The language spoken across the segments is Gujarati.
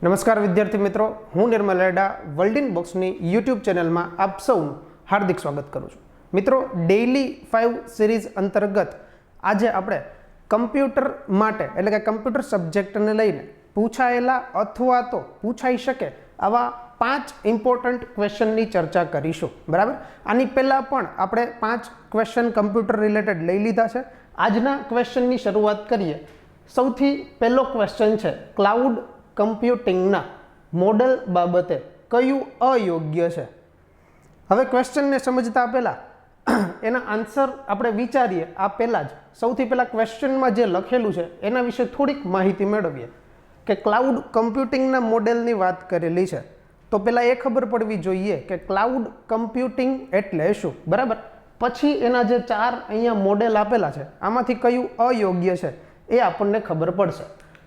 નમસ્કાર વિદ્યાર્થી મિત્રો, હું નિર્મલ એડા વર્લ્ડ ઇન બોક્સની યુટ્યુબ ચેનલમાં આપ સૌનું હાર્દિક સ્વાગત કરું છું. મિત્રો, ડેઇલી 5 સિરીઝ અંતર્ગત આજે આપણે કમ્પ્યુટર માટે એટલે કે કમ્પ્યુટર સબ્જેક્ટને લઈને પૂછાયેલા અથવા તો પૂછાઈ શકે આવા 5 ઇમ્પોર્ટન્ટ ક્વેશ્ચનની ચર્ચા કરીશું. બરાબર, આની પહેલાં પણ આપણે 5 ક્વેશ્ચન કમ્પ્યુટર રિલેટેડ લઈ લીધા છે. આજના ક્વેશ્ચનની શરૂઆત કરીએ. સૌથી પહેલો ક્વેશ્ચન છે, ક્લાઉડ કમ્પ્યુટિંગના મોડેલ બાબતે કયું અયોગ્ય છે? હવે ક્વેશ્ચનને સમજતા પહેલાં એના આન્સર આપણે વિચારીએ આ પહેલાં જ સૌથી પહેલાં ક્વેશ્ચનમાં જે લખેલું છે એના વિશે થોડીક માહિતી મેળવીએ કે ક્લાઉડ કમ્પ્યુટિંગના મોડેલની વાત કરેલી છે, તો પહેલાં એ ખબર પડવી જોઈએ કે ક્લાઉડ કમ્પ્યુટિંગ એટલે શું. બરાબર, પછી એના જે 4 અહીંયા મોડેલ આપેલા છે આમાંથી કયું અયોગ્ય છે એ આપણને ખબર પડશે.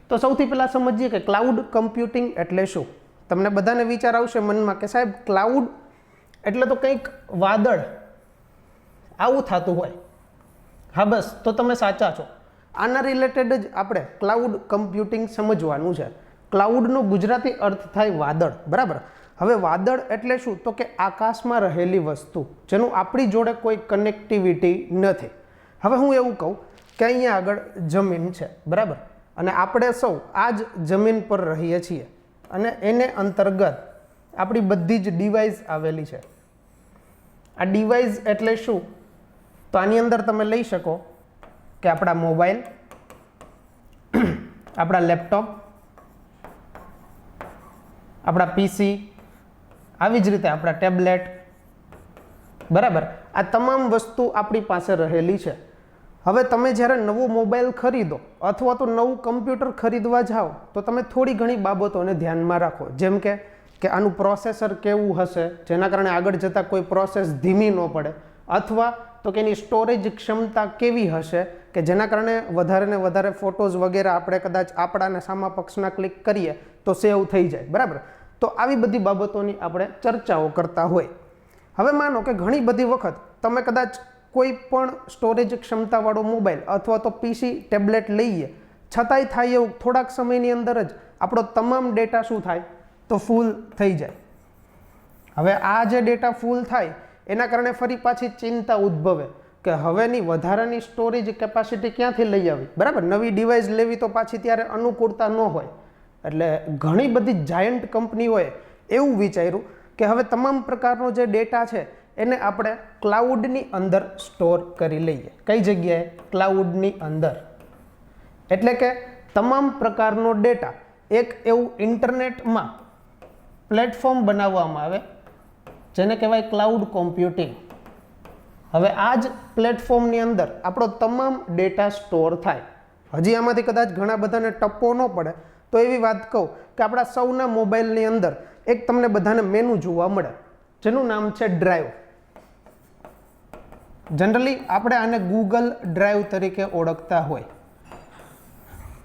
તો સૌથી પહેલાં સમજીએ કે ક્લાઉડ કમ્પ્યુટિંગ એટલે શું. તમને બધાને વિચાર આવશે મનમાં કે સાહેબ ક્લાઉડ એટલે તો કંઈક વાદળ આવું થતું હોય. હા, બસ તો તમે સાચા છો. આના રિલેટેડ જ આપણે ક્લાઉડ કમ્પ્યુટિંગ સમજવાનું છે. ક્લાઉડનો ગુજરાતી અર્થ થાય વાદળ. બરાબર, હવે વાદળ એટલે શું? તો કે આકાશમાં રહેલી વસ્તુ જેનું આપણી જોડે કોઈ કનેક્ટિવિટી નથી. હવે હું એવું કહું કે અહીંયા આગળ જમીન છે, બરાબર, અને આપણે સૌ આ જ જમીન પર રહીએ છીએ અને એને અંતર્ગત આપણી બધી જ ડિવાઇસ આવેલી છે. આ ડિવાઇસ એટલે શું? તો આની અંદર તમે લઈ શકો કે આપણા મોબાઈલ, આપણા લેપટોપ, આપણા પીસી, આવી જ રીતે આપણા ટેબ્લેટ. બરાબર, આ તમામ વસ્તુ આપણી પાસે રહેલી છે. હવે તમે જ્યારે નવો મોબાઈલ ખરીદો અથવા તો નવું કમ્પ્યુટર ખરીદવા જાઓ તો તમે થોડી ઘણી બાબતોને ધ્યાનમાં રાખો, જેમ કે આનું પ્રોસેસર કેવું હશે જેના કારણે આગળ જતાં કોઈ પ્રોસેસ ધીમી ન પડે, અથવા તો કે એની સ્ટોરેજ ક્ષમતા કેવી હશે કે જેના કારણે વધારે ને વધારે ફોટોઝ વગેરે આપણે કદાચ આપણાને સામા પક્ષના ક્લિક કરીએ તો સેવ થઈ જાય. બરાબર, તો આવી બધી બાબતોની આપણે ચર્ચાઓ કરતા હોય. હવે માનો કે ઘણી બધી વખત તમે કદાચ કોઈ પણ સ્ટોરેજ ક્ષમતાવાળો મોબાઈલ અથવા તો પીસી ટેબ્લેટ લઈએ, છતાંય થાય એવું થોડાક સમયની અંદર જ આપણો તમામ ડેટા શું થાય તો ફૂલ થઈ જાય. હવે આ જે ડેટા ફૂલ થાય એના કારણે ફરી પાછી ચિંતા ઉદ્ભવે કે હવેની વધારાની સ્ટોરેજ કેપેસિટી ક્યાંથી લઈ આવી. બરાબર, નવી ડિવાઇસ લેવી તો પાછી ત્યારે અનુકૂળતા ન હોય. એટલે ઘણી બધી જાયન્ટ કંપનીઓએ એવું વિચાર્યું કે હવે તમામ પ્રકારનો જે ડેટા છે એને આપણે ક્લાઉડની અંદર સ્ટોર કરી લઈએ. કઈ જગ્યાએ? ક્લાઉડની અંદર. એટલે કે તમામ પ્રકારનો ડેટા એક એવું ઇન્ટરનેટમાં પ્લેટફોર્મ બનાવવામાં આવે જેને કહેવાય ક્લાઉડ કોમ્પ્યુટિંગ. હવે આ જ પ્લેટફોર્મની અંદર આપણો તમામ ડેટા સ્ટોર થાય. હજી આમાંથી કદાચ ઘણા બધાને ટપ્પો ન પડે તો એવી વાત કહું કે આપણા સૌના મોબાઈલની અંદર એક તમને બધાને મેનુ જોવા મળે જેનું નામ છે ડ્રાઈવ. જનરલી આપણે આને ગૂગલ ડ્રાઈવ તરીકે ઓળખતા હોય.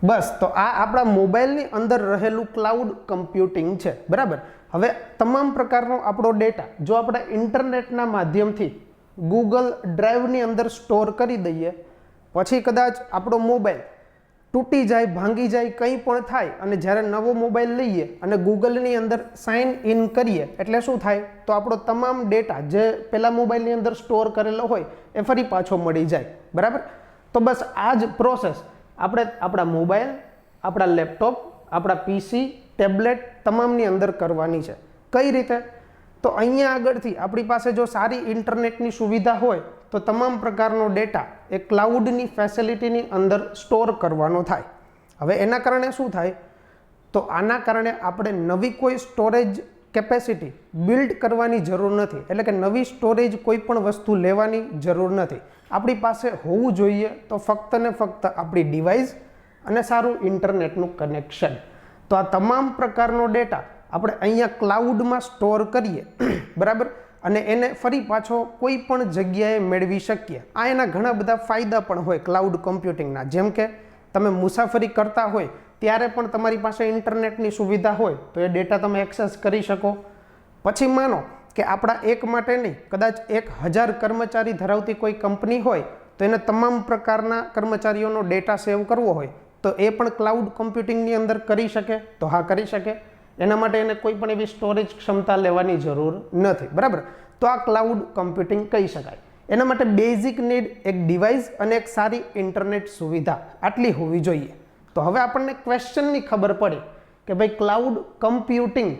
બસ, તો આ આપણા મોબાઈલની અંદર રહેલું ક્લાઉડ કમ્પ્યુટિંગ છે. બરાબર, હવે તમામ પ્રકારનો આપણો ડેટા જો આપણે ઇન્ટરનેટના માધ્યમથી ગૂગલ ડ્રાઈવની અંદર સ્ટોર કરી દઈએ, પછી કદાચ આપણો મોબાઈલ તૂટી જાય, ભાંગી જાય, કંઈ પણ થાય અને જ્યારે નવો મોબાઈલ લઈએ અને ગૂગલની અંદર સાઇન ઇન કરીએ એટલે શું થાય તો આપણો તમામ ડેટા જે પહેલાં મોબાઈલની અંદર સ્ટોર કરેલો હોય એ ફરી પાછો મળી જાય. બરાબર, તો બસ આ જ પ્રોસેસ આપણે આપણા મોબાઈલ, આપણા લેપટોપ, આપણા પીસી, ટેબ્લેટ તમામની અંદર કરવાની છે. કઈ રીતે? તો અહીંયા આગળથી આપણી પાસે જો સારી ઇન્ટરનેટની સુવિધા હોય તો તમામ પ્રકારનો ડેટા એ ક્લાઉડની ફેસિલિટીની અંદર સ્ટોર કરવાનો થાય. હવે એના કારણે શું થાય તો આના કારણે આપણે નવી કોઈ સ્ટોરેજ કેપેસિટી બિલ્ડ કરવાની જરૂર નથી. એટલે કે નવી સ્ટોરેજ કોઈ પણ વસ્તુ લેવાની જરૂર નથી. આપણી પાસે હોવું જોઈએ તો ફક્ત ને ફક્ત આપણી ડિવાઇસ અને સારું ઇન્ટરનેટનું કનેક્શન. તો આ તમામ પ્રકારનો ડેટા આપણે અહીંયા ક્લાઉડમાં સ્ટોર કરીએ. બરાબર, અને એને ફરી પાછો કોઈ પણ જગ્યાએ મેળવી શકીએ. આ એના ઘણા બધા ફાયદા પણ હોય ક્લાઉડ કમ્પ્યુટિંગના, જેમ કે તમે મુસાફરી કરતા હોય ત્યારે પણ તમારી પાસે ઇન્ટરનેટની સુવિધા હોય તો એ ડેટા તમે એક્સેસ કરી શકો. પછી માનો કે આપણા એક માટે નહીં, કદાચ 1000 કર્મચારી ધરાવતી કોઈ કંપની હોય તો એને તમામ પ્રકારના કર્મચારીઓનો ડેટા સેવ કરવો હોય તો એ પણ ક્લાઉડ કમ્પ્યુટિંગની અંદર કરી શકે. તો હા, કરી શકે. એના માટે એને કોઈ પણ એવી સ્ટોરેજ ક્ષમતા લેવાની જરૂર નથી, બરાબર. તો આ ક્લાઉડ કમ્પ્યુટિંગ કહી શકાય. એના માટે બેઝિક નીડ એક ડિવાઇસ અને એક સારી ઇન્ટરનેટ સુવિધા આટલી હોવી જોઈએ. તો હવે આપણને ક્વેશ્ચનની ખબર પડી કે ભાઈ ક્લાઉડ કમ્પ્યુટિંગ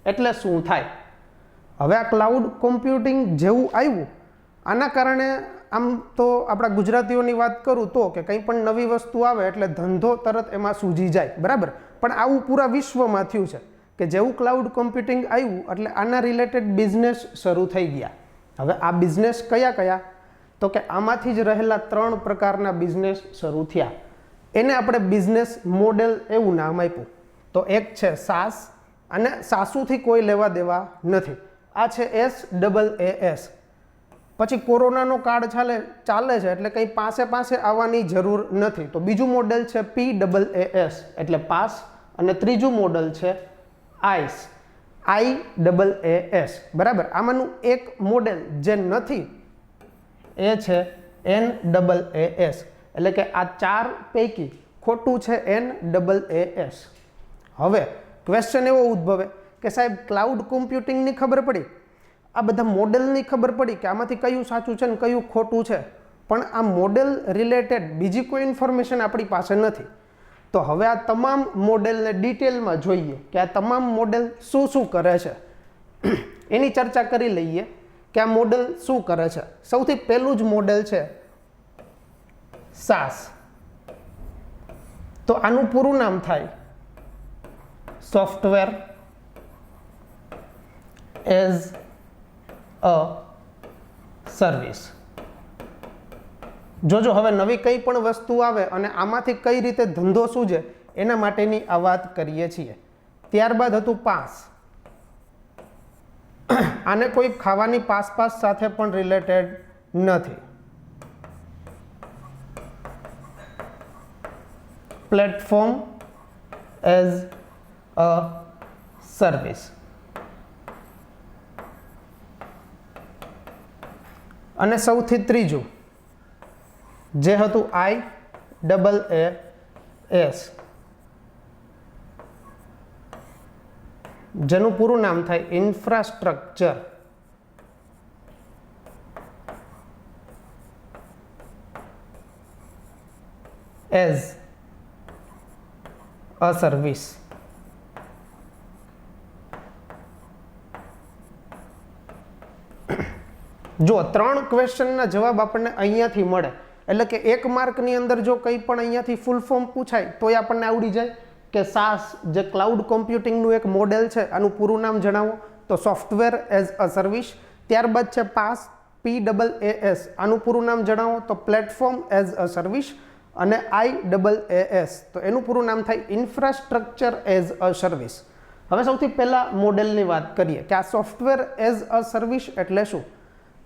એટલે શું થાય. હવે આ ક્લાઉડ કોમ્પ્યુટિંગ જેવું આવ્યું, આના કારણે આમ તો આપણા ગુજરાતીઓની વાત કરું તો કે કંઈ પણ નવી વસ્તુ આવે એટલે ધંધો તરત એમાં સૂજી જાય, બરાબર. પણ આવું પૂરા વિશ્વમાં થયું છે કે જેવું ક્લાઉડ કોમ્પ્યુટિંગ આવ્યું એટલે આના રિલેટેડ બિઝનેસ શરૂ થઈ ગયા. હવે આ બિઝનેસ કયા કયા? તો કે આમાંથી જ રહેલા 3 પ્રકારના બિઝનેસ શરૂ થયા. એને આપણે બિઝનેસ મોડેલ એવું નામ આપ્યું. તો એક છે સાસ, અને સાસુથી કોઈ લેવા દેવા નથી. આ છે SaaS. પછી કોરોનાનો કાળ ચાલે છે એટલે કંઈ પાસે આવવાની જરૂર નથી. તો બીજું મોડેલ છે PaaS એટલે પાસ, અને ત્રીજું મોડેલ છે IaaS, બરાબર. આમાંનું એક મોડેલ જે નથી એ છે NaaS, એટલે કે આ 4 પૈકી ખોટું છે NaaS. હવે ક્વેશ્ચન એવો ઉદ્ભવે કે સાહેબ ક્લાઉડ કોમ્પ્યુટિંગની ખબર પડી, આ બધા મોડેલની ખબર પડી કે આમાંથી કયું સાચું છે ને કયું ખોટું છે, પણ આ મોડેલ રિલેટેડ બીજી કોઈ ઇન્ફોર્મેશન આપણી પાસે નથી. તો હવે આ તમામ મોડેલને ડિટેલમાં જોઈએ કે આ તમામ મોડેલ શું કરે છે. એની ચર્ચા કરી લઈએ કે આ મોડેલ શું કરે છે. સૌથી પહેલું જ મોડેલ છે SaaS. તો આનું પૂરું નામ થાય સોફ્ટવેર એઝ અ સર્વિસ. જોજો હવે નવી કંઈ પણ વસ્તુ આવે અને આમાંથી કઈ રીતે ધંધો સૂજે એના માટેની આ વાત કરીએ છીએ. ત્યારબાદ હતું પાસ. આને કોઈ ખાવાની પાસ સાથે પણ રિલેટેડ નથી. Platform as a service. અને સૌથી ત્રીજું જે હતું IaaS, જેનું પૂરું નામ થાય ઇન્ફ્રાસ્ટ્રક્ચર એઝ અ સર્વિસ. જો 3 ક્વેશ્ચનના જવાબ આપણને અહીંયાથી મળે, એટલે કે 1 માર્કની અંદર જો કંઈ પણ અહીંયાથી ફૂલ ફોર્મ પૂછાય તો એ આપણને આવડી જાય કે SaaS જે ક્લાઉડ કોમ્પ્યુટિંગનું એક મોડેલ છે આનું પૂરું નામ જણાવો, તો સોફ્ટવેર એઝ અ સર્વિસ. ત્યારબાદ છે PaaS આનું પૂરું નામ જણાવો, તો પ્લેટફોર્મ એઝ અ સર્વિસ. અને IaaS તો એનું પૂરું નામ થાય ઇન્ફ્રાસ્ટ્રક્ચર એઝ અ સર્વિસ. હવે સૌથી પહેલા મોડેલની વાત કરીએ કે આ સોફ્ટવેર એઝ અ સર્વિસ એટલે શું.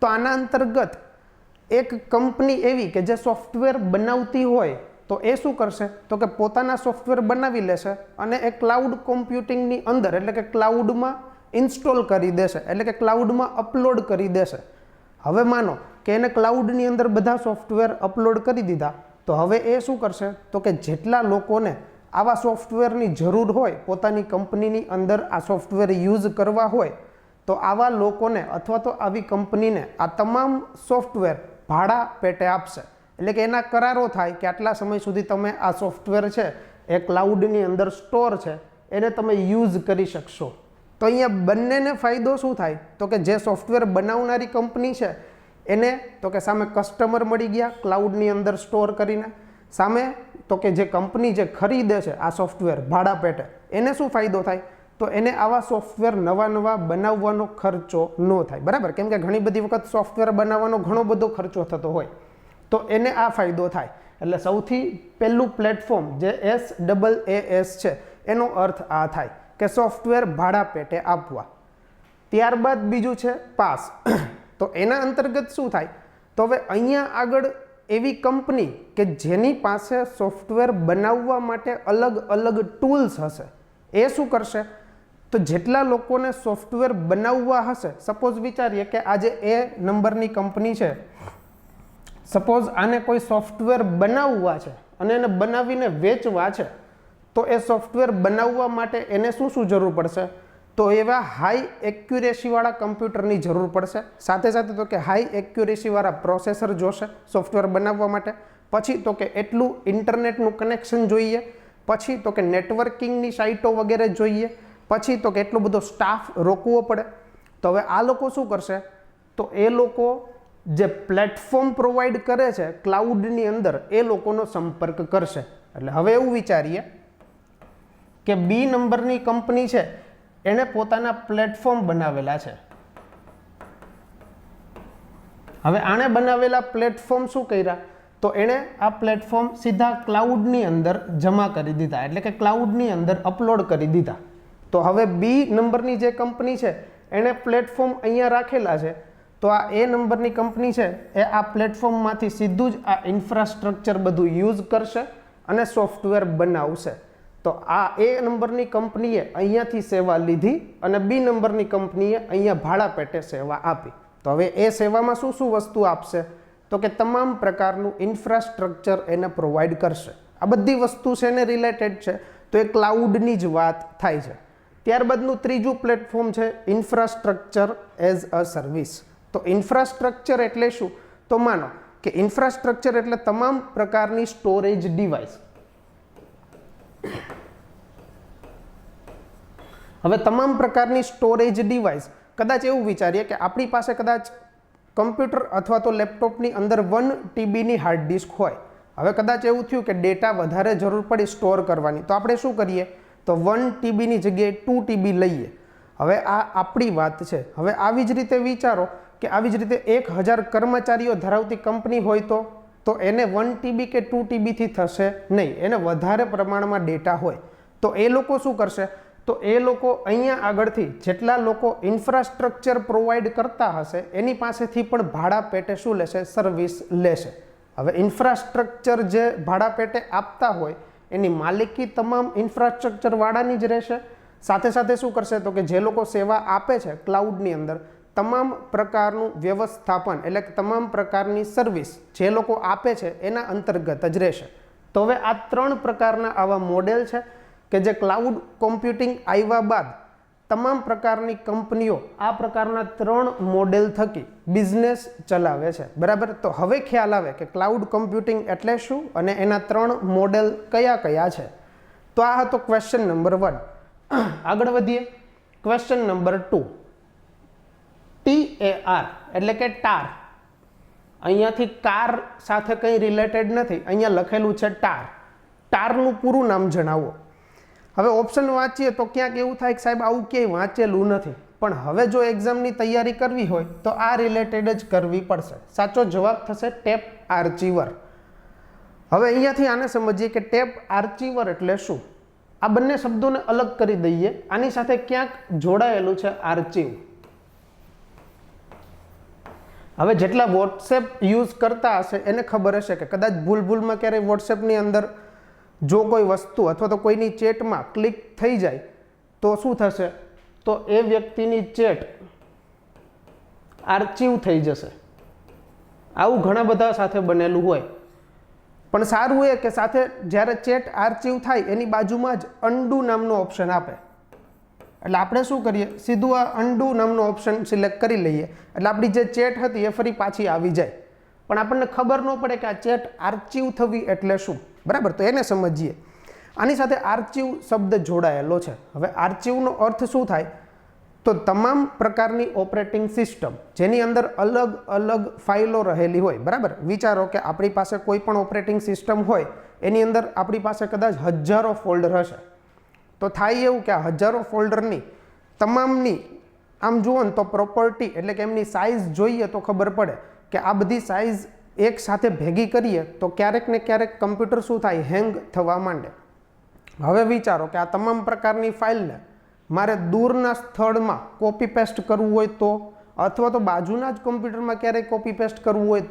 તો આના અંતર્ગત એક કંપની એવી કે જે સોફ્ટવેર બનાવતી હોય તો એ શું કરશે, તો કે પોતાના સોફ્ટવેર બનાવી લેશે અને એ ક્લાઉડ કોમ્પ્યુટિંગની અંદર એટલે કે ક્લાઉડમાં ઇન્સ્ટોલ કરી દેશે, એટલે કે ક્લાઉડમાં અપલોડ કરી દેશે. હવે માનો કે એને ક્લાઉડની અંદર બધા સોફ્ટવેર અપલોડ કરી દીધા, તો હવે એ શું કરશે, તો કે જેટલા લોકોને આવા સોફ્ટવેરની જરૂર હોય પોતાની કંપનીની અંદર આ સોફ્ટવેર યુઝ કરવા હોય, તો આવા લોકોને અથવા તો આવી કંપનીને આ તમામ સોફ્ટવેર ભાડા પેટે આપશે. એટલે કે એના કરારો થાય કે આટલા સમય સુધી તમે આ સોફ્ટવેર છે એ ક્લાઉડની અંદર સ્ટોર છે એને તમે યુઝ કરી શકશો. તો અહીંયા બંનેને ફાયદો શું થાય, તો કે જે સોફ્ટવેર બનાવનારી કંપની છે એને તો કે સામે કસ્ટમર મળી ગયા ક્લાઉડની અંદર સ્ટોર કરીને, સામે તો કે જે કંપની જે ખરીદે છે આ સોફ્ટવેર ભાડા પેટે એને શું ફાયદો થાય, તો એને આવા સોફ્ટવેર નવા બનાવવાનો ખર્ચો ન થાય, બરાબર. કેમ કે ઘણી બધી વખત સોફ્ટવેર બનાવવાનો ઘણો બધો ખર્ચો થતો હોય, તો એને આ ફાયદો થાય. એટલે સૌથી પહેલું પ્લેટફોર્મ જે SaaS છે એનો અર્થ આ થાય કે સોફ્ટવેર ભાડા પેટે આપવા. ત્યારબાદ બીજું છે પાસ. તો એના અંતર્ગત શું થાય, તો હવે અહીંયા આગળ એવી કંપની કે જેની પાસે સોફ્ટવેર બનાવવા માટે અલગ અલગ ટૂલ્સ હશે, એ શું કરશે, તો જેટલા લોકોને સોફ્ટવેર બનાવવા હશે, સપોઝ વિચારીએ કે આજે એ નંબરની કંપની છે, સપોઝ આને કોઈ સોફ્ટવેર બનાવવા છે અને એને બનાવીને વેચવા છે, તો એ સોફ્ટવેર બનાવવા માટે એને શું જરૂર પડશે? તો એવા હાઈ એક્યુરેસીવાળા કમ્પ્યુટરની જરૂર પડશે. સાથે સાથે તો કે હાઈ એક્યુરેસીવાળા પ્રોસેસર જોશે સોફ્ટવેર બનાવવા માટે. પછી તો કે એટલું ઇન્ટરનેટનું કનેક્શન જોઈએ. પછી તો કે નેટવર્કિંગની સાઇટો વગેરે જોઈએ. પછી તો કે એટલો બધો સ્ટાફ રોકવો પડે. તો હવે આ લોકો શું કરશે? તો એ લોકો જે પ્લેટફોર્મ પ્રોવાઈડ કરે છે ક્લાઉડની અંદર એ લોકોનો સંપર્ક કરશે. એટલે હવે એવું વિચારીએ કે બી નંબરની કંપની છે એણે પોતાના પ્લેટફોર્મ બનાવેલા છે. હવે આણે બનાવેલા પ્લેટફોર્મ શું કર્યા? તો એણે આ પ્લેટફોર્મ સીધા ક્લાઉડની અંદર જમા કરી દીધા, એટલે કે ક્લાઉડની અંદર અપલોડ કરી દીધા. તો હવે બી નંબરની જે કંપની છે એણે પ્લેટફોર્મ અહીંયા રાખેલા છે. તો આ એ નંબરની કંપની છે એ આ પ્લેટફોર્મમાંથી સીધું જ આ ઇન્ફ્રાસ્ટ્રક્ચર બધું યુઝ કરશે અને સોફ્ટવેર બનાવશે. તો આ એ નંબરની કંપનીએ અહીંયાથી સેવા લીધી અને બી નંબરની કંપનીએ અહીંયા ભાડા પેટે સેવા આપી. તો હવે એ સેવામાં શું વસ્તુ આપશે? તો કે તમામ પ્રકારનું ઇન્ફ્રાસ્ટ્રક્ચર એને પ્રોવાઈડ કરશે. આ બધી વસ્તુ છે એને રિલેટેડ છે, તો એ ક્લાઉડની જ વાત થાય છે. ત્યારબાદનું ત્રીજું પ્લેટફોર્મ છે ઇન્ફ્રાસ્ટ્રક્ચર એઝ અ સર્વિસ. તો ઇન્ફ્રાસ્ટ્રક્ચર એટલે શું? તો માનો કે ઇન્ફ્રાસ્ટ્રક્ચર એટલે તમામ પ્રકારની સ્ટોરેજ ડિવાઇસ. હવે તમામ પ્રકારની સ્ટોરેજ ડિવાઇસ, કદાચ એવું વિચારીએ કે આપણી પાસે કદાચ કમ્પ્યુટર અથવા તો લેપટોપની અંદર 1 TBની હાર્ડ ડિસ્ક હોય. હવે કદાચ એવું થયું કે ડેટા વધારે જરૂર પડી સ્ટોર કરવાની, તો આપણે શું કરીએ? તો 1 TBની જગ્યાએ 2 TB લઈએ. હવે આ આપણી વાત છે. હવે આવી જ રીતે વિચારો કે આવી જ રીતે 1000 કર્મચારીઓ ધરાવતી કંપની હોય તો એને 1 TB કે 2 TBથી થશે નહીં, એને વધારે પ્રમાણમાં ડેટા હોય. તો એ લોકો શું કરશે? તો એ લોકો અહીંયા આગળથી જેટલા લોકો ઇન્ફ્રાસ્ટ્રક્ચર પ્રોવાઈડ કરતા હશે એની પાસેથી પણ ભાડા પેટે શું લેશે? સર્વિસ લેશે. હવે ઇન્ફ્રાસ્ટ્રક્ચર જે ભાડા પેટે આપતા હોય એની માલિકી તમામ ઇન્ફ્રાસ્ટ્રક્ચર વાળાની જ રહેશે. સાથે સાથે શું કરશે? તો કે જે લોકો સેવા આપે છે ક્લાઉડની અંદર તમામ પ્રકારનું વ્યવસ્થાપન એટલે કે તમામ પ્રકારની સર્વિસ જે લોકો આપે છે એના અંતર્ગત જ રહેશે. તો હવે આ 3 પ્રકારના આવા મોડેલ છે કે જે ક્લાઉડ કોમ્પ્યુટિંગ આવ્યા બાદ તમામ પ્રકારની કંપનીઓ આ પ્રકારના 3 મોડેલ થકી બિઝનેસ ચલાવે છે. બરાબર? તો હવે ખ્યાલ આવે કે ક્લાઉડ કોમ્પ્યુટિંગ એટલે શું અને એના 3 મોડેલ કયા કયા છે. તો આ હતો ક્વેશ્ચન નંબર 1. આગળ વધીએ. Question number 2. TAR એટલે કે ટાર. અહીંયાથી કાર સાથે કંઈ રિલેટેડ નથી, અહીંયા લખેલું છે ટાર. ટારનું પૂરું નામ જણાવો. હવે ઓપ્શન વાંચીએ તો ક્યાંક એવું થાય કે સાહેબ આવું ક્યાંય વાંચેલું નથી, પણ હવે જો એક્ઝામની તૈયારી કરવી હોય તો આ રિલેટેડ જ કરવી પડશે. સાચો જવાબ થશે ટેપ આર્ચીવર. હવે અહીંયાથી આને સમજીએ કે ટેપ આર્ચીવર એટલે શું. આ બંને શબ્દોને અલગ કરી દઈએ. આની સાથે ક્યાંક જોડાયેલું છે આર્ચીવ. હવે જેટલા વોટ્સએપ યુઝ કરતા હશે એને ખબર હશે કે કદાચ ભૂલમાં ક્યારેય વોટ્સએપની અંદર જો કોઈ વસ્તુ અથવા તો કોઈની ચેટમાં ક્લિક થઈ જાય તો શું થશે? તો એ વ્યક્તિની ચેટ આર્ચીવ થઈ જશે. આવું ઘણા બધા સાથે બનેલું હોય. પણ સારું એ કે સાથે જ્યારે ચેટ આર્ચીવ થાય એની બાજુમાં જ અન્ડુ નામનો ઓપ્શન આપે. એટલે આપણે શું કરીએ? સીધું આ અન્ડુ નામનો ઓપ્શન સિલેક્ટ કરી લઈએ એટલે આપણી જે ચેટ હતી એ ફરી પાછી આવી જાય. પણ આપણને ખબર ન પડે કે આ ચેટ આર્ચીવ થવી એટલે શું. બરાબર? તો એને સમજીએ. આની સાથે આર્ચીવ શબ્દ જોડાયેલો છે. હવે આર્ચીવનો અર્થ શું થાય? તો તમામ પ્રકારની ઓપરેટિંગ સિસ્ટમ જેની અંદર અલગ અલગ ફાઇલો રહેલી હોય. બરાબર? વિચારો કે આપણી પાસે કોઈ પણ ઓપરેટિંગ સિસ્ટમ હોય એની અંદર આપણી પાસે કદાચ હજારો ફોલ્ડર હશે. તો થાય એવું કે આ હજારો ફોલ્ડરની તમામની આમ જુઓ ને તો પ્રોપર્ટી એટલે કે એમની સાઇઝ જોઈએ તો ખબર પડે કે આ બધી સાઇઝ એક સાથે ભેગી કરીએ તો ક્યારેક ને ક્યારેક કમ્પ્યુટર શું થાય? હેંગ થવા માંડે. હવે વિચારો કે આ તમામ પ્રકારની ફાઇલને મારે દૂરના સ્થળમાં કોપી પેસ્ટ કરવું હોય તો, અથવા તો બાજુના જ કમ્પ્યુટરમાં ક્યારેક કોપી પેસ્ટ કરવું હોય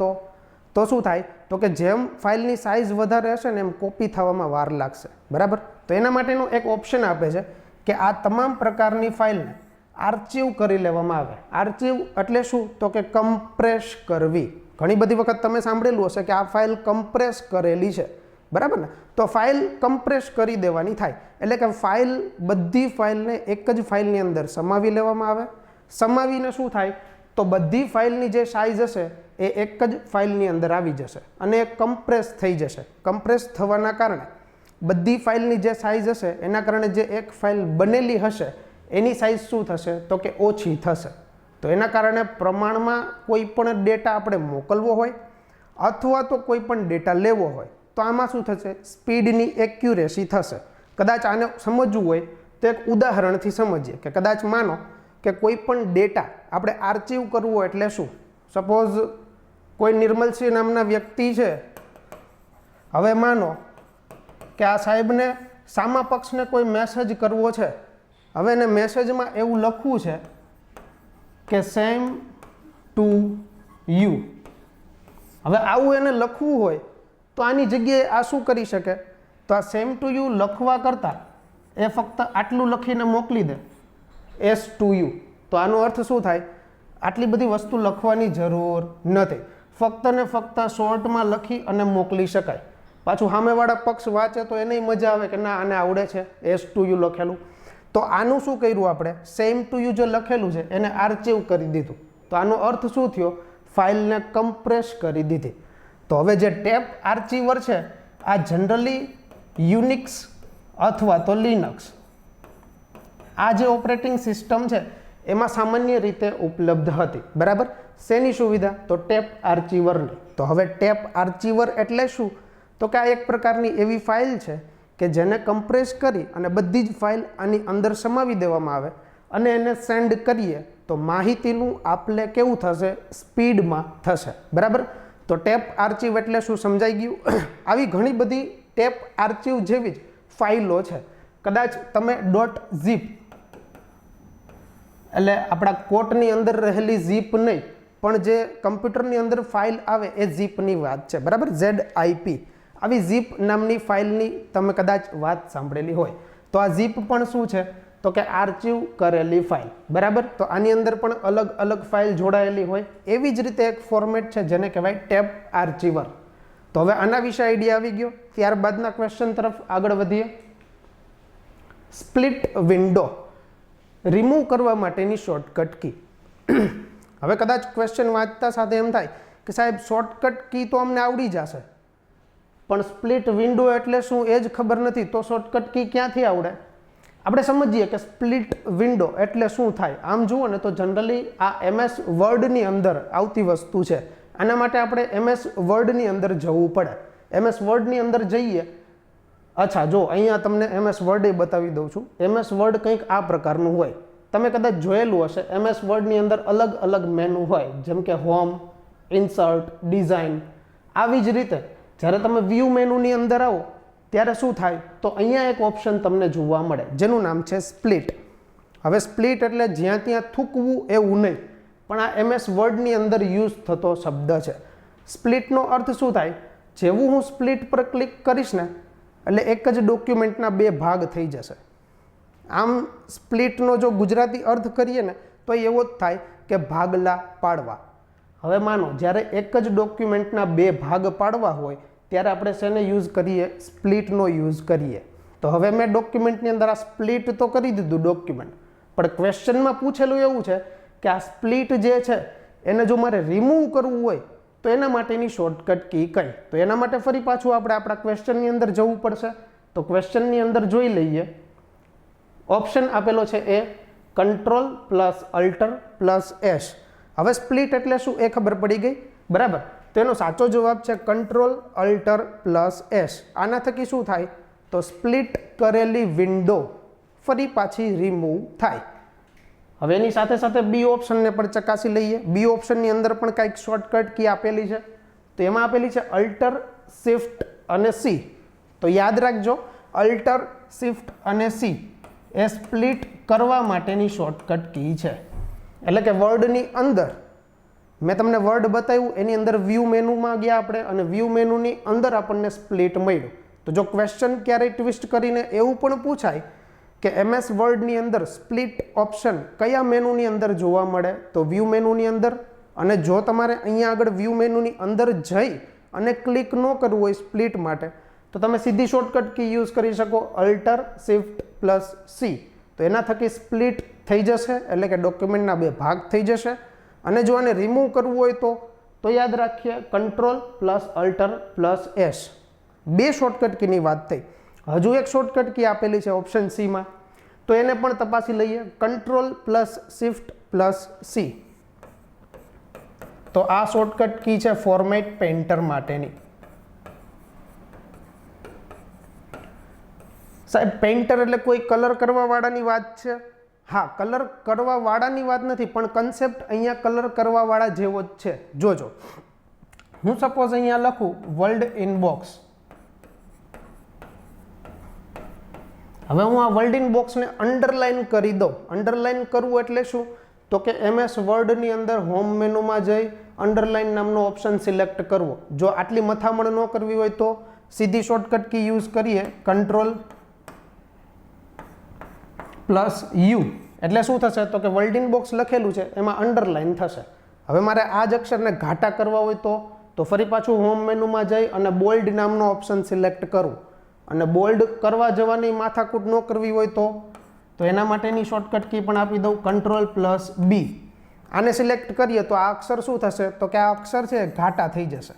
તો શું થાય? તો કે જેમ ફાઇલની સાઇઝ વધારે હશે ને એમ કોપી થવામાં વાર લાગશે. બરાબર? તો એના માટેનો એક ઓપ્શન આપે છે કે આ તમામ પ્રકારની ફાઇલને આર્ચીવ કરી લેવામાં આવે. આર્ચીવ એટલે શું? તો કે કમ્પ્રેસ કરવી. ઘણી બધી વખત તમે સાંભળેલું હશે કે આ ફાઇલ કમ્પ્રેસ કરેલી છે. બરાબર ને. તો ફાઇલ કમ્પ્રેસ કરી દેવાની થાય, એટલે કે ફાઇલ બધી ફાઇલને એક જ ફાઇલની અંદર સમાવી લેવામાં આવે. સમાવીને શું થાય, તો બધી ફાઇલની જે સાઇઝ હશે એ એક જ ફાઇલની અંદર આવી જશે અને એ કમ્પ્રેસ થઈ જશે. કમ્પ્રેસ થવાના કારણે બધી ફાઇલની જે સાઇઝ હશે એના કારણે જે એક ફાઇલ બનેલી હશે એની સાઇઝ શું થશે, તો કે ઓછી થશે. તો એના કારણે પ્રમાણમાં કોઈ પણ ડેટા આપણે મોકલવો હોય અથવા તો કોઈ પણ ડેટા લેવો હોય તો આમાં શું થશે, સ્પીડની એક્યુરેસી થશે. કદાચ આને સમજવું હોય તો એક ઉદાહરણથી સમજીએ કે કદાચ માનો કે કોઈ પણ ડેટા આપણે આર્ચીવ કરવું હોય એટલે શું, સપોઝ કોઈ નિર્મલસિંહ નામના વ્યક્તિ છે. હવે માનો કે આ સાહેબને સામા પક્ષને કોઈ મેસેજ કરવો છે. હવે એને મેસેજમાં એવું લખવું છે કે સેમ ટુ યુ. હવે આવું એને લખવું હોય તો આની જગ્યાએ આ શું કરી શકે, તો આ સેમ ટુ યુ લખવા કરતાં એ ફક્ત આટલું લખીને મોકલી દે, એસ ટુ યુ. તો આનો અર્થ શું થાય, આટલી બધી વસ્તુ લખવાની જરૂર નથી, ફક્ત ને ફક્ત શોર્ટમાં લખી અને મોકલી શકાય. પાછું સામેવાળા પક્ષ વાંચે તો એને મજા આવે કે ના આને આવડે છે એસ ટુ યુ લખેલું. તો આનું શું કર્યું આપણે, સેમ ટુ યુ જે લખેલું છે એને આર્ચીવ કરી દીધું. તો આનો અર્થ શું થયો, ફાઇલને કમ્પ્રેસ કરી દીધી. તો હવે જે ટેપ આર્ચીવર છે આ જનરલી યુનિક્સ અથવા તો લિનક્સ આ જે ઓપરેટિંગ સિસ્ટમ છે એમાં સામાન્ય રીતે ઉપલબ્ધ હતી. બરાબર. શેની સુવિધા, તો ટેપ આર્ચીવરની. તો હવે ટેપ આર્ચીવર એટલે શું, તો કે આ એક પ્રકારની એવી ફાઇલ છે કે જેને કમ્પ્રેસ કરી અને બધી જ ફાઇલ આની અંદર સમાવી દેવામાં આવે અને એને સેન્ડ કરીએ તો માહિતીનું આપલે કેવું થશે, સ્પીડમાં થશે. બરાબર. તો ટેપ આર્ચીવ એટલે શું સમજાઈ ગયું. આવી ઘણી બધી ટેપ આર્ચીવ જેવી જ ફાઇલો છે. કદાચ તમે .zip એટલે આપણા કોટની અંદર રહેલી ઝીપ નહીં પણ જે કમ્પ્યુટરની અંદર ફાઇલ આવે એ ઝીપની વાત છે. બરાબર. ZIP આવી ઝીપ નામની ફાઇલની તમે કદાચ વાત સાંભળેલી હોય. તો આ ઝીપ પણ શું છે, તો કે આર્ચીવ કરેલી ફાઇલ. બરાબર. તો આની અંદર પણ અલગ અલગ ફાઇલ જોડાયેલી હોય. એવી જ રીતે એક ફોર્મેટ છે જેને કહેવાય ટેપ આર્ચીવર. તો હવે આના વિશે આઈડિયા આવી ગયો. ત્યારબાદના ક્વેશ્ચન તરફ આગળ વધીએ. સ્પ્લિટ વિન્ડો રિમૂવ કરવા માટેની શોર્ટકટ કી. હવે કદાચ ક્વેશ્ચન વાંચતા સાથે એમ થાય કે સાહેબ શોર્ટકટ કી તો અમને આવડી જશે પણ સ્પ્લિટ વિન્ડો એટલે શું એ જ ખબર નથી, તો શોર્ટકટ કી ક્યાંથી આવડે. આપણે સમજીએ કે સ્પ્લિટ વિન્ડો એટલે શું થાય. આમ જુઓ ને તો જનરલી આ MS વર્ડની અંદર આવતી વસ્તુ છે. આના માટે આપણે MS વર્ડની અંદર જવું પડે. MS વર્ડની અંદર જઈએ. અચ્છા જો અહીંયા તમને MS વર્ડ બતાવી દઉં છું. MS વર્ડ કંઈક આ પ્રકારનું હોય. તમે કદાચ જોયેલું હશે. MS વર્ડની અંદર અલગ અલગ મેનુ હોય, જેમ કે હોમ, ઇન્સર્ટ, ડિઝાઇન. આવી જ રીતે જ્યારે તમે વ્યૂ મેનુની અંદર આવો ત્યારે શું થાય, તો અહીંયા એક ઓપ્શન તમને જોવા મળે જેનું નામ છે સ્પ્લિટ. હવે સ્પ્લિટ એટલે જ્યાં ત્યાં થૂકવું એવું નહીં, પણ આ MS વર્ડની અંદર યુઝ થતો શબ્દ છે. સ્પ્લિટનો અર્થ શું થાય, જેવું હું સ્પ્લિટ પર ક્લિક કરીશ ને એટલે એક જ ડોક્યુમેન્ટના બે ભાગ થઈ જશે. આમ સ્પ્લિટનો જો ગુજરાતી અર્થ કરીએ ને તો એવો જ થાય કે ભાગલા પાડવા. હવે માનો જ્યારે એક જ ડોક્યુમેન્ટના બે ભાગ પાડવા હોય ત્યારે આપણે શેને યુઝ કરીએ, સ્પ્લિટનો યુઝ કરીએ. તો હવે મેં ડોક્યુમેન્ટની અંદર આ સ્પ્લિટ તો કરી દીધું ડોક્યુમેન્ટ, પણ ક્વેશ્ચનમાં પૂછેલું એવું છે કે આ સ્પ્લિટ જે છે એને જો મારે રિમૂવ કરવું હોય તો એના માટેની શોર્ટકટ કી કઈ. તો એના માટે ફરી પાછું આપણે આપણા ક્વેશ્ચનની અંદર જવું પડશે. તો ક્વેશ્ચનની અંદર જોઈ લઈએ. ઓપ્શન આપેલો છે એ Ctrl+Alt+S. હવે સ્પ્લિટ એટલે શું એ ખબર પડી ગઈ. બરાબર. તો એનો સાચો જવાબ છે Ctrl+Alt+S. આના થકી શું થાય, તો સ્પ્લિટ કરેલી વિન્ડો ફરી પાછી રિમૂવ થાય. હવે એની સાથે સાથે બી ઓપ્શનને પણ ચકાસી લઈએ. બી ઓપ્શનની અંદર પણ કંઈક શોર્ટકટ કી આપેલી છે. તો એમાં આપેલી છે Alt, Shift અને C. તો યાદ રાખજો, Alt, Shift અને C એ સ્પ્લિટ કરવા માટેની શોર્ટકટ કી છે. એટલે કે વર્ડની અંદર મેં તમને વર્ડ બતાવ્યું, એની અંદર વ્યૂ મેનુમાં ગયા આપણે અને વ્યૂ મેનુની અંદર આપણને સ્પ્લિટ મળ્યું. તો જો ક્વેશ્ચન ક્યારેય ટ્વિસ્ટ કરીને એવું પણ પૂછાય કે MS વર્ડની અંદર સ્પ્લિટ ઓપ્શન કયા મેનુની અંદર જોવા મળે, તો વ્યૂ મેનુની અંદર. અને જો તમારે અહીંયા આગળ વ્યૂ મેનુની અંદર જઈ અને ક્લિક ન કરવું હોય સ્પ્લિટ માટે, તો તમે સીધી શોર્ટકટ કી યુઝ કરી શકો અલ્ટર શિફ્ટ પ્લસ સી. તો એના થકી સ્પ્લિટ થઈ જશે, એટલે કે ડોક્યુમેન્ટના બે ભાગ થઈ જશે. અને જો આને રિમૂવ કરવું હોય તો યાદ રાખીએ control plus alter plus S. બે શોર્ટકટ કીની વાત થઈ. હજુ એક શોર્ટકટ કી આપેલી છે ઓપ્શન સીમાં, તો એને પણ તપાસી લઈએ. Control plus shift plus C. તો આ શોર્ટકટ કી છે ફોર્મેટ પેઇન્ટર માટેની. સાહેબ પેઇન્ટર એટલે કોઈ કલર કરવા વાળાની વાત છે? હા, કલર કરવા વાળાની વાત નથી, પણ કન્સેપ્ટ અહીંયા કલર કરવા વાળા જેવો જ છે. જોજો, હું સપોઝ અહીંયા લખું વર્લ્ડ ઇનબોક્સ. હવે હું આ વર્લ્ડ ઇનબોક્સને અંડરલાઈન કરી દઉં. અંડરલાઈન કરવું એટલે શું? તો કે MS વર્ડની અંદર હોમ મેનુમાં જઈ અંડરલાઈન નામનો ઓપ્શન સિલેક્ટ કરવો. જો આટલી મથામણ ન કરવી હોય તો સીધી શોર્ટકટ કી યુઝ કરીએ કંટ્રોલ પ્લસ યુ. એટલે શું થશે? તો કે વર્લ્ડ ઇનબોક્સ લખેલું છે એમાં અંડરલાઈન થશે. હવે મારે આ જ અક્ષરને ઘાટા કરવા હોય તો ફરી પાછું હોમ મેનુમાં જઈ અને બોલ્ડ નામનો ઓપ્શન સિલેક્ટ કરું. અને બોલ્ડ કરવા જવાની માથાકૂટ ન કરવી હોય તો એના માટેની શોર્ટકટ કી પણ આપી દઉં કંટ્રોલ પ્લસ બી. આને સિલેક્ટ કરીએ તો આ અક્ષર શું થશે? તો કે આ અક્ષર છે ઘાટા થઈ જશે.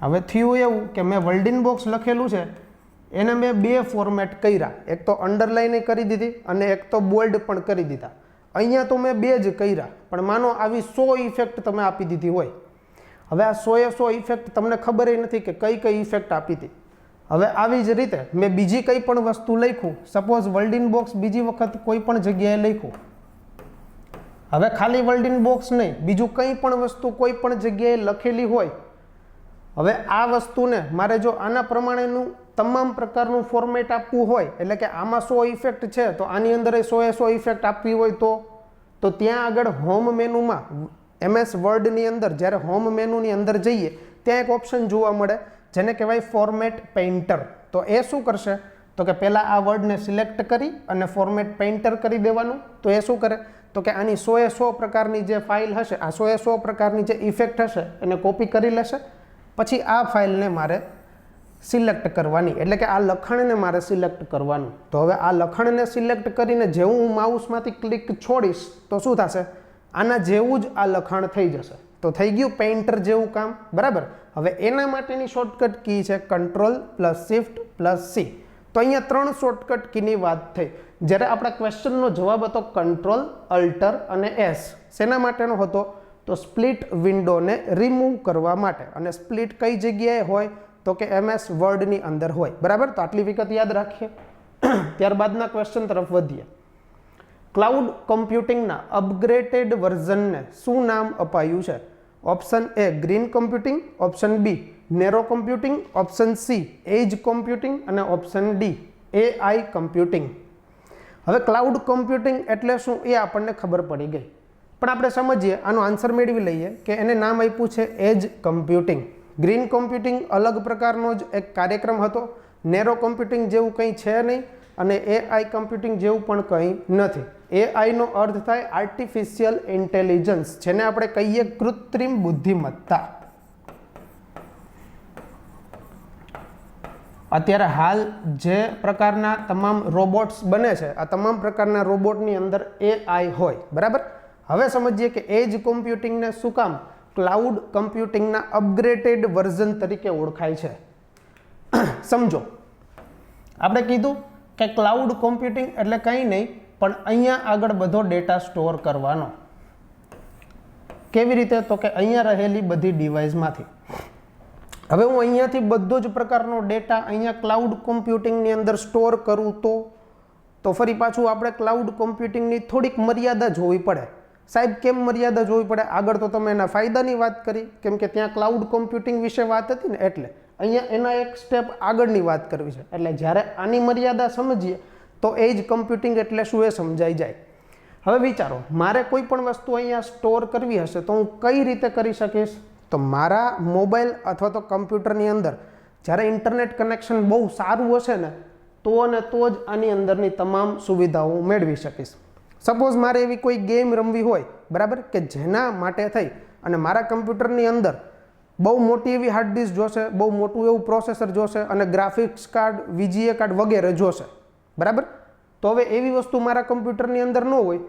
હવે થયું એવું કે મેં વર્લ્ડ ઇનબોક્સ લખેલું છે એને મેં બે ફોર્મેટ કર્યા. એક તો અંડરલાઈન કરી દીધી અને એક તો બોલ્ડ પણ કરી દીધા. અહીંયા તો મેં બે જ કર્યા, પણ માનો આવી 100 ઇફેક્ટ તમે આપી દીધી હોય. હવે આ 100 ઇફેક્ટ તમને ખબર નથી કે કઈ ઇફેક્ટ આપી હતી. હવે આવી જ રીતે મેં બીજી કંઈ પણ વસ્તુ લખ્યું, સપોઝ વર્લ્ડ ઇનબોક્સ બીજી વખત કોઈ પણ જગ્યાએ લખ્યું. હવે ખાલી વર્લ્ડ ઇનબોક્સ નહીં, બીજું કંઈ પણ વસ્તુ કોઈ પણ જગ્યાએ લખેલી હોય. હવે આ વસ્તુને મારે જો આના પ્રમાણેનું તમામ પ્રકારનું ફોર્મેટ આપવું હોય, એટલે કે આમાં 100 ઇફેક્ટ છે તો આની અંદર 100 ઇફેક્ટ આપવી હોય તો ત્યાં આગળ હોમ મેનુમાં MS વર્ડની અંદર જ્યારે હોમ મેનુની અંદર જઈએ ત્યાં એક ઓપ્શન જોવા મળે જેને કહેવાય ફોર્મેટ પેઇન્ટર. તો એ શું કરશે? તો કે પહેલાં આ વર્ડને સિલેક્ટ કરી અને ફોર્મેટ પેઇન્ટર કરી દેવાનું. તો એ શું કરે? તો કે આની 100 પ્રકારની જે ફાઇલ હશે, આ 100 પ્રકારની જે ઇફેક્ટ હશે એને કોપી કરી લેશે. પછી આ ફાઇલને મારે સિલેક્ટ કરવાની, એટલે કે આ લખાણને મારે સિલેક્ટ કરવાનું. તો હવે આ લખાણને સિલેક્ટ કરીને જેવું હું માઉસમાંથી ક્લિક છોડીશ તો શું થશે? આના જેવું જ આ લખાણ થઈ જશે. તો થઈ ગયું પેઇન્ટર જેવું કામ, બરાબર. હવે એના માટેની શોર્ટકટ કી છે control plus shift plus C. તો અહીંયા 3 શોર્ટકટ કીની વાત થઈ. જ્યારે આપણા ક્વેશ્ચનનો જવાબ હતો કંટ્રોલ, અલ્ટર અને એસ. શેના માટેનો હતો? તો સ્પ્લિટ વિન્ડોને રિમૂવ કરવા માટે. અને સ્પ્લિટ કઈ જગ્યાએ હોય? તો કે MS વર્ડની અંદર હોય, બરાબર. તો આટલી વિગત યાદ રાખીએ. ત્યારબાદના ક્વેશ્ચન તરફ વધીએ. ક્લાઉડ કમ્પ્યુટિંગના અપગ્રેડેડ વર્ઝનને શું નામ અપાયું છે? Option A green computing, option B narrow computing, option C edge computing અને ઓપ્શન ડી AI કમ્પ્યુટિંગ. હવે ક્લાઉડ કમ્પ્યુટિંગ એટલે શું એ આપણને ખબર પડી ગઈ, પણ આપણે સમજીએ, આનો આન્સર મેળવી લઈએ કે એને નામ આપ્યું છે એજ કમ્પ્યુટિંગ. ગ્રીન કમ્પ્યુટિંગ અલગ પ્રકારનો જ એક કાર્યક્રમ હતો. નેરો કમ્પ્યુટિંગ જેવું કંઈ છે નહીં અને AI કમ્પ્યુટિંગ જેવું પણ કંઈ નથી. AI નો અર્થ થાય આર્ટિફિશિયલ ઇન્ટેલિજન્સ, જેને આપણે કહીએ કૃત્રિમ બુદ્ધિમત્તા. અત્યારે હાલ જે પ્રકારના તમામ રોબોટ્સ બને છે, આ તમામ પ્રકારના રોબોટની અંદર AI હોય, બરાબર. હવે સમજીએ કે એજ કમ્પ્યુટિંગને શું કામ ક્લાઉડ કમ્પ્યુટિંગના અપગ્રેડેડ વર્ઝન તરીકે ઓળખાય છે. સમજો, આપણે કીધું કે ક્લાઉડ કમ્પ્યુટિંગ એટલે કંઈ નહીં પણ અહીંયા આગળ બધો ડેટા સ્ટોર કરવાનો. કેવી રીતે? તો કે અહીંયા રહેલી બધી ડિવાઇસમાંથી. હવે હું અહીંયાથી બધો જ પ્રકારનો ડેટા અહીંયા ક્લાઉડ કમ્પ્યુટિંગની અંદર સ્ટોર કરું તો ફરી પાછું આપણે ક્લાઉડ કમ્પ્યુટિંગની થોડીક મર્યાદા જોવી પડે. સાહેબ કેમ મર્યાદા જોવી પડે? આગળ તો તમે એના ફાયદાની વાત કરી, કેમ કે ત્યાં ક્લાઉડ કમ્પ્યુટિંગ વિશે વાત હતી ને, એટલે અહીંયા એના એક સ્ટેપ આગળની વાત કરવી છે. એટલે જ્યારે આની મર્યાદા સમજીએ તો એજ કમ્પ્યુટિંગ એટલે શું એ સમજાઈ જાય. હવે વિચારો, મારે કોઈ પણ વસ્તુ અહીંયા સ્ટોર કરવી હશે તો હું કઈ રીતે કરી શકીશ? તો મારા મોબાઈલ અથવા તો કમ્પ્યુટરની અંદર જ્યારે ઇન્ટરનેટ કનેક્શન બહુ સારું હશે ને તો જ આની અંદરની તમામ સુવિધાઓ મેળવી શકીશ. સપોઝ મારે એવી કોઈ ગેમ રમવી હોય, બરાબર, કે જેના માટે થઈ અને મારા કમ્પ્યુટરની અંદર બહુ મોટી એવી હાર્ડ ડિસ્ક જોશે, બહુ મોટું એવું પ્રોસેસર જોશે અને ગ્રાફિક્સ કાર્ડ, VGA કાર્ડ વગેરે જોશે, બરાબર. તો હવે એવી વસ્તુ મારા કમ્પ્યુટરની અંદર ન હોય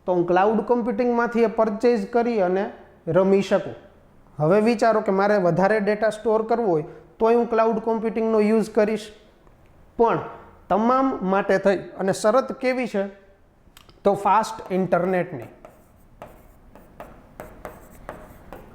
તો હું ક્લાઉડ કમ્પ્યુટિંગમાંથી એ પરચેઝ કરી અને રમી શકું. હવે વિચારો કે મારે વધારે ડેટા સ્ટોર કરવો હોય તોય હું ક્લાઉડ કોમ્પ્યુટિંગનો યુઝ કરીશ, પણ તમામ માટે થઈ અને શરત કેવી છે તો ફાસ્ટ ઇન્ટરનેટની.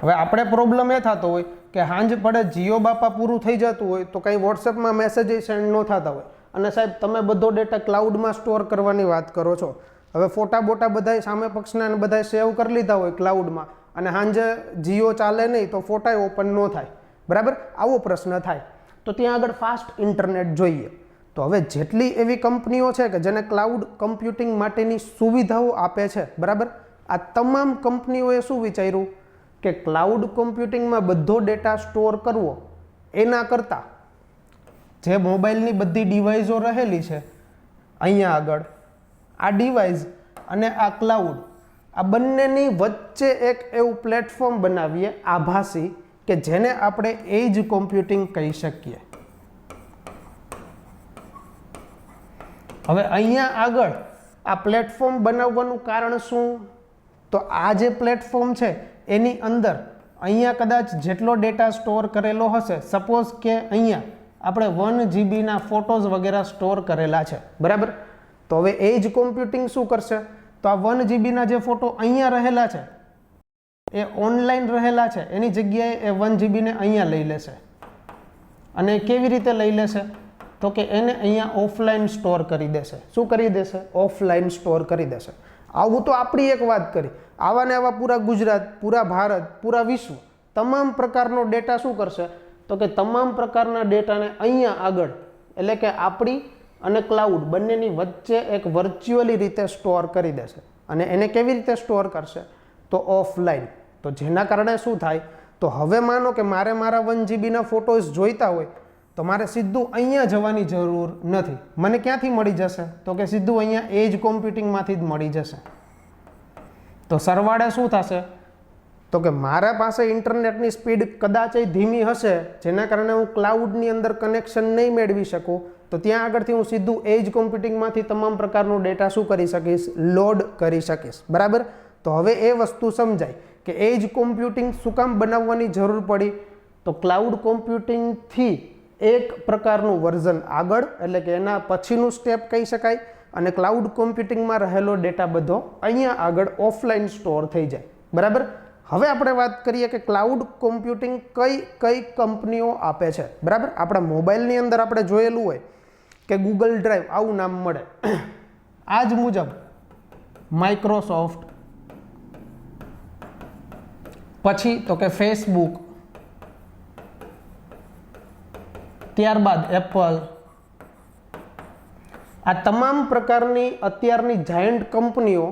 હવે આપણે પ્રોબ્લેમ એ થતો હોય કે હાંજ પડે જીઓ બાપા પૂરું થઈ જતું હોય તો કંઈ વોટ્સએપમાં મેસેજ સેન્ડ ન થતા હોય, અને સાહેબ તમે બધો ડેટા ક્લાઉડમાં સ્ટોર કરવાની વાત કરો છો. હવે ફોટા બોટા બધાય સામે પક્ષના બધાય સેવ કરી લીધા હોય ક્લાઉડમાં અને હાંજે જીઓ ચાલે નહીં તો ફોટા ઓપન ન થાય, બરાબર. આવો પ્રશ્ન થાય તો ત્યાં આગળ ફાસ્ટ ઇન્ટરનેટ જોઈએ. તો હવે જેટલી એવી કંપનીઓ છે કે જેને ક્લાઉડ કમ્પ્યુટિંગ માટેની સુવિધાઓ આપે છે, બરાબર, આ તમામ કંપનીઓએ શું વિચાર્યું કે ક્લાઉડ કોમ્પ્યુટિંગમાં બધો ડેટા સ્ટોર કરવો એના કરતાં જે મોબાઈલની બધી ડિવાઇસો રહેલી છે અહીંયા આગળ, આ ડિવાઇસ અને આ ક્લાઉડ, આ બંનેની વચ્ચે એક એવું પ્લેટફોર્મ બનાવીએ આભાસી કે જેને આપણે એજ કોમ્પ્યુટિંગ કહી શકીએ. હવે અહીંયા આગળ આ પ્લેટફોર્મ બનાવવાનું કારણ શું? તો આ જે પ્લેટફોર્મ છે એની અંદર અહીંયા કદાચ જેટલો ડેટા સ્ટોર કરેલો હશે, સપોઝ કે અહીંયા આપણે 1 GB ફોટોઝ વગેરે સ્ટોર કરેલા છે, બરાબર. તો હવે એજ કોમ્પ્યુટિંગ શું કરશે તો આ 1 GB જે ફોટો અહીંયા રહેલા છે એ ઓનલાઈન રહેલા છે એની જગ્યાએ એ 1 GB ને અહીંયા લઈ લેશે. અને કેવી રીતે લઈ લેશે તો કે એને અહીંયા ઓફલાઈન સ્ટોર કરી દેશે. શું કરી દેશે? ઓફલાઈન સ્ટોર કરી દેશે. આવું તો આપણી એક વાત કરી, આવા ને આવા પૂરા ગુજરાત, પૂરા ભારત, પૂરા વિશ્વ તમામ પ્રકારનો ડેટા શું કરશે તો કે તમામ પ્રકારના ડેટાને અહીંયા આગળ એટલે કે આપણી અને ક્લાઉડ બંનેની વચ્ચે એક વર્ચ્યુઅલી રીતે સ્ટોર કરી દેશે. અને એને કેવી રીતે સ્ટોર કરશે તો ઓફલાઈન. તો જેના કારણે શું થાય તો હવે માનો કે મારે મારા 1 GB ફોટોઝ જોઈતા હોય તો મારે સીધું અહીંયા જવાની જરૂર નથી. મને ક્યાંથી મળી જશે તો કે સીધું અહીંયા એજ કોમ્પ્યુટિંગમાંથી જ મળી જશે. તો સરવાળે શું થશે તો કે મારા પાસે ઇન્ટરનેટની સ્પીડ કદાચ ધીમી હશે જેના કારણે હું ક્લાઉડની અંદર કનેક્શન નહીં મેળવી શકું, તો ત્યાં આગળથી હું સીધું એજ કોમ્પ્યુટિંગમાંથી તમામ પ્રકારનો ડેટા શું કરી શકીશ? લોડ કરી શકીશ, બરાબર. તો હવે એ વસ્તુ સમજાય કે એજ કોમ્પ્યુટિંગ શું કામ બનાવવાની જરૂર પડી. તો ક્લાઉડ કોમ્પ્યુટિંગથી એક પ્રકારનું વર્ઝન આગળ એટલે કે એના પછીનું સ્ટેપ કહી શકાય, અને ક્લાઉડ કોમ્પ્યુટિંગમાં રહેલો ડેટા બધો અહીંયા આગળ ઓફલાઈન સ્ટોર થઈ જાય, બરાબર. હવે આપણે વાત કરીએ કે ક્લાઉડ કોમ્પ્યુટિંગ કઈ કઈ કંપનીઓ આપે છે, બરાબર. આપણા મોબાઈલની અંદર આપણે જોયેલું હોય કે ગૂગલ ડ્રાઈવ આવું નામ મળે. આ જ મુજબ માઇક્રોસોફ્ટ, પછી તો કે ફેસબુક, ત્યારબાદ એપલ, આ તમામ પ્રકારની અત્યારની જાયન્ટ કંપનીઓ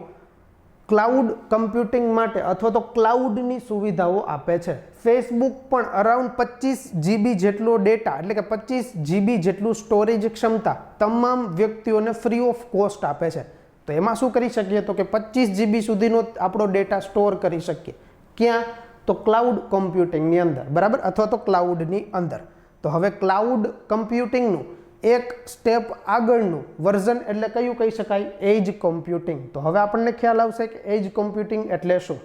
ક્લાઉડ કમ્પ્યુટિંગ માટે અથવા તો ક્લાઉડની સુવિધાઓ આપે છે. ફેસબુક પણ અરાઉન્ડ 25 GB જેટલો ડેટા એટલે કે 25 GB જેટલું સ્ટોરેજ ક્ષમતા તમામ વ્યક્તિઓને ફ્રી ઓફ કોસ્ટ આપે છે. તો એમાં શું કરી શકીએ તો કે 25 GB સુધીનો આપણો ડેટા સ્ટોર કરી શકીએ. ક્યાં? તો ક્લાઉડ કોમ્પ્યુટિંગની અંદર, બરાબર, અથવા તો ક્લાઉડની અંદર. તો હવે ક્લાઉડ કમ્પ્યુટિંગનું એક સ્ટેપ આગળનું વર્ઝન એટલે કયું કહી શકાય? એજ કોમ્પ્યુટિંગ. તો હવે આપણને ખ્યાલ આવશે કે એજ કોમ્પ્યુટિંગ એટલે શું.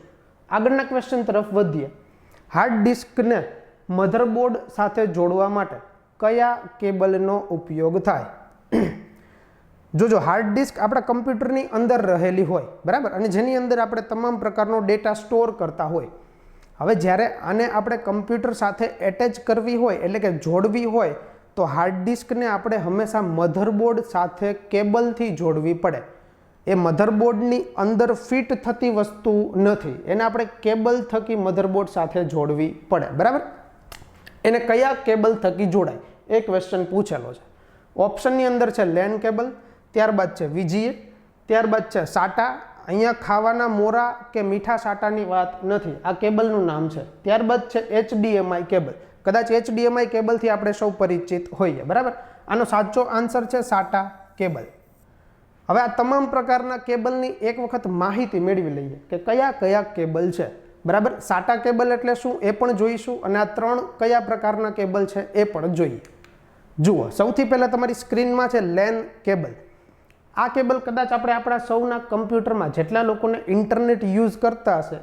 આગળના ક્વેશ્ચન તરફ વધીએ. હાર્ડ ડિસ્કને મધરબોર્ડ સાથે જોડવા માટે કયા કેબલનો ઉપયોગ થાય? જોજો, હાર્ડ ડિસ્ક આપણા કમ્પ્યુટરની અંદર રહેલી હોય, બરાબર, અને જેની અંદર આપણે તમામ પ્રકારનો ડેટા સ્ટોર કરતા હોય. હવે જ્યારે આને આપણે કમ્પ્યુટર સાથે એટેચ કરવી હોય એટલે કે જોડવી હોય તો હાર્ડ ડિસ્કને આપણે હંમેશા મધરબોર્ડ સાથે કેબલથી જોડવી પડે. એ મધરબોર્ડની અંદર ફિટ થતી વસ્તુ નથી, એને આપણે કેબલ થકી મધરબોર્ડ સાથે જોડવી પડે, બરાબર. એને કયા કેબલ થકી જોડાય એ ક્વેશ્ચન પૂછેલો છે. ઓપ્શનની અંદર છે લેન કેબલ, ત્યારબાદ છે VGA, ત્યારબાદ છે સાટા. અહીંયા ખાવાના મોરા કે મીઠા સાટાની વાત નથી, આ કેબલનું નામ છે. ત્યારબાદ છે HDMI કેબલ. કદાચ HDMI કેબલથી આપણે સૌ પરિચિત હોઈએ, બરાબર. આનો સાચો આન્સર છે સાટા કેબલ. હવે આ તમામ પ્રકારના કેબલની એક વખત માહિતી મેળવી લઈએ કે કયા કયા કેબલ છે. બરાબર. સાટા કેબલ એટલે શું એ પણ જોઈશું અને આ 3 કયા પ્રકારના કેબલ છે એ પણ જોઈએ. જુઓ, સૌથી પહેલા તમારી સ્ક્રીનમાં છે લેન કેબલ. આ કેબલ કદાચ આપણે આપણા સૌના કમ્પ્યુટરમાં જેટલા લોકોને ઇન્ટરનેટ યુઝ કરતા હશે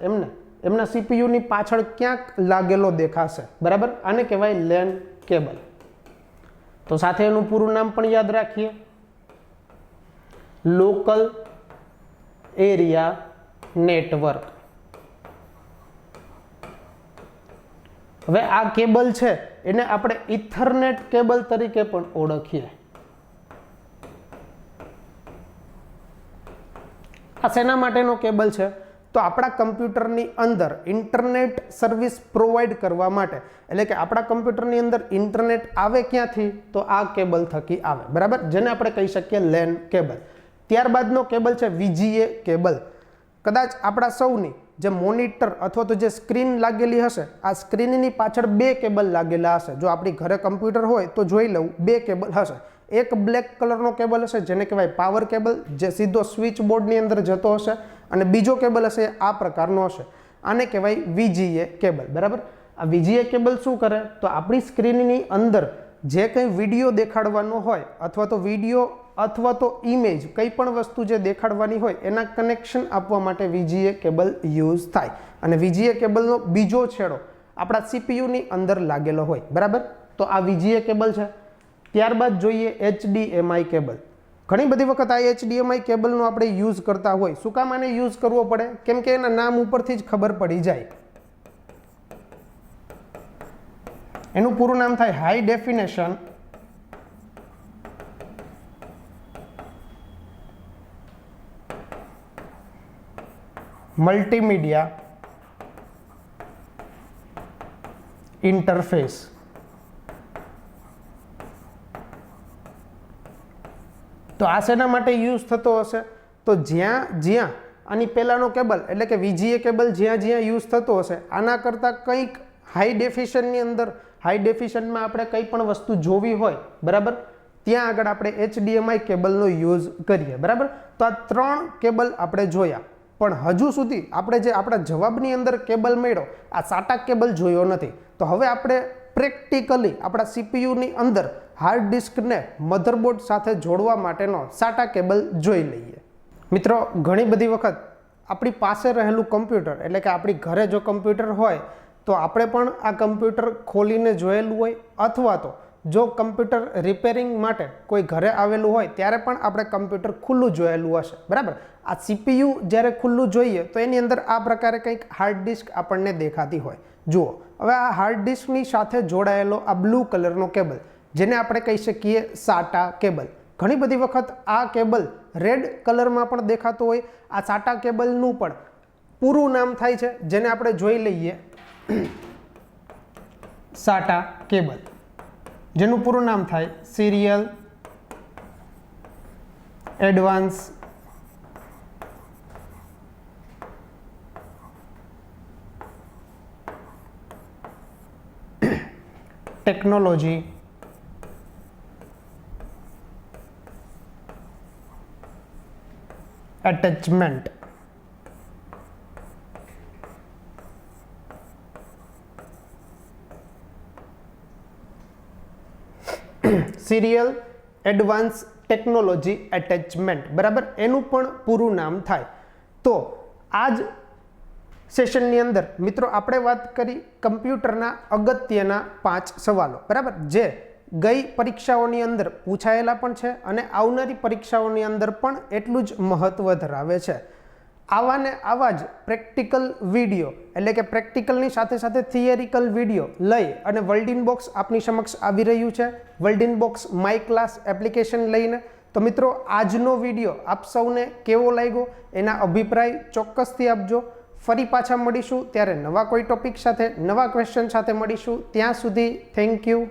એમના સીપીયુની પાછળ ક્યાંક લાગેલો દેખાશે, બરાબર. આને કહેવાય લેન કેબલ. તો સાથે એનું પૂરું નામ પણ યાદ રાખીએ, લોકલ એરિયા નેટવર્ક. હવે આ કેબલ છે એને આપણે ઇથરનેટ કેબલ તરીકે પણ ઓળખીએ. આ શેના માટેનો કેબલ છે? તો આપણા કમ્પ્યુટરની અંદર ઇન્ટરનેટ સર્વિસ પ્રોવાઈડ કરવા માટે, એટલે કે આપણા કમ્પ્યુટરની અંદર ઇન્ટરનેટ આવે ક્યાંથી? તો આ કેબલ થકી આવે, બરાબર, જેને આપણે કહી શકીએ લેન કેબલ. ત્યારબાદનો કેબલ છે VGA કેબલ. કદાચ આપણા સૌની જે મોનિટર અથવા તો જે સ્ક્રીન લાગેલી હશે, આ સ્ક્રીનની પાછળ 2 કેબલ લાગેલા હશે. જો આપણી ઘરે કમ્પ્યુટર હોય તો જોઈ લઉં, 2 કેબલ હશે. એક બ્લેક કલરનો કેબલ હશે જેને કહેવાય પાવર કેબલ, જે સીધો સ્વિચ બોર્ડની અંદર જતો હશે, અને બીજો કેબલ હશે આ પ્રકારનો હશે, આને કહેવાય VGA કેબલ, બરાબર. આ VGA કેબલ શું કરે? તો આપણી સ્ક્રીનની અંદર જે કંઈ વિડીયો દેખાડવાનો હોય અથવા તો વિડીયો અથવા તો ઇમેજ કંઈ પણ વસ્તુ જે દેખાડવાની હોય એના કનેક્શન આપવા માટે VGA કેબલ યુઝ થાય. અને VGA કેબલનો બીજો છેડો આપણા સીપીયુની અંદર લાગેલો હોય, બરાબર. તો આ VGA કેબલ છે. ત્યારબાદ જોઈએ HDMI કેબલ. ઘણી બધી વખત આ HDMI કેબલનો આપણે યુઝ કરતા હોય. શું કામ આને યુઝ કરવો પડે? કેમ કે એના નામ ઉપરથી જ ખબર પડી જાય. એનું પૂરું નામ થાય હાઈ ડેફિનેશન મલ્ટીમીડિયા ઇન્ટરફેસ. તો આ શેના માટે યુઝ થતો હશે? તો જ્યાં આની પહેલાનો કેબલ એટલે કે VGA કેબલ જ્યાં યુઝ થતો હશે આના કરતાં કંઈક હાઈ ડેફિશનની અંદર, હાઈ ડેફિશનમાં આપણે કંઈ પણ વસ્તુ જોવી હોય, બરાબર, ત્યાં આગળ આપણે HDMI કેબલનો યુઝ કરીએ, બરાબર. તો આ 3 કેબલ આપણે જોયા, પણ હજુ સુધી આપણે જે આપણા જવાબની અંદર કેબલ મળ્યો આ સાટા કેબલ જોયો નથી. તો હવે આપણે પ્રેક્ટિકલી આપણા સીપીયુની અંદર હાર્ડ ડિસ્કને મધરબોર્ડ સાથે જોડવા માટેનો સાટા કેબલ જોઈ લઈએ. મિત્રો, ઘણી બધી વખત આપણી પાસે રહેલું કમ્પ્યુટર એટલે કે આપણી ઘરે જો કમ્પ્યુટર હોય તો આપણે પણ આ કમ્પ્યુટર ખોલીને જોયેલું હોય, અથવા તો જો કમ્પ્યુટર રિપેરિંગ માટે કોઈ ઘરે આવેલું હોય ત્યારે પણ આપણે કમ્પ્યુટર ખુલ્લું જોયેલું હશે, બરાબર. આ સીપીયુ જ્યારે ખુલ્લું જોઈએ તો એની અંદર આ પ્રકારે કંઈક હાર્ડ ડિસ્ક આપણને દેખાતી હોય. જુઓ, હવે આ હાર્ડ ડિસ્કની સાથે જોડાયેલો આ બ્લુ કલરનો કેબલ જેને આપણે કહી શકીએ સાટા કેબલ. ઘણી બધી વખત આ કેબલ રેડ કલરમાં પણ દેખાતો હોય. આ સાટા કેબલનું પણ પૂરું નામ થાય છે જેને આપણે જોઈ લઈએ, સાટા કેબલ, જેનું પૂરું નામ થાય serial advance technology attachment. Serial advance technology attachment, બરાબર, એનું પણ પૂરું નામ થાય. તો આ જ સેશનની અંદર મિત્રો આપણે વાત કરી કમ્પ્યુટરના અગત્યના 5 સવાલો, બરાબર, જે ગઈ પરીક્ષાઓની અંદર પૂછાયેલા પણ છે અને આવનારી પરીક્ષાઓની અંદર પણ એટલું જ મહત્વ ધરાવે છે. આવા ને આવા જ પ્રેક્ટિકલ વિડીયો એટલે કે પ્રેક્ટિકલની સાથે સાથે થિયરિકલ વિડીયો લઈ અને વર્લ્ડિન બોક્સ આપની સમક્ષ આવી રહ્યું છે. વર્લ્ડિન બોક્સ માય ક્લાસ એપ્લિકેશન લઈને. તો મિત્રો, આજનો વિડીયો આપ સૌને કેવો લાગ્યો એના અભિપ્રાય ચોક્કસથી આપજો. ફરી પાછા મળીશું ત્યારે નવા કોઈ ટોપિક સાથે, નવા ક્વેશ્ચન સાથે મળીશું. ત્યાં સુધી થેન્ક યુ.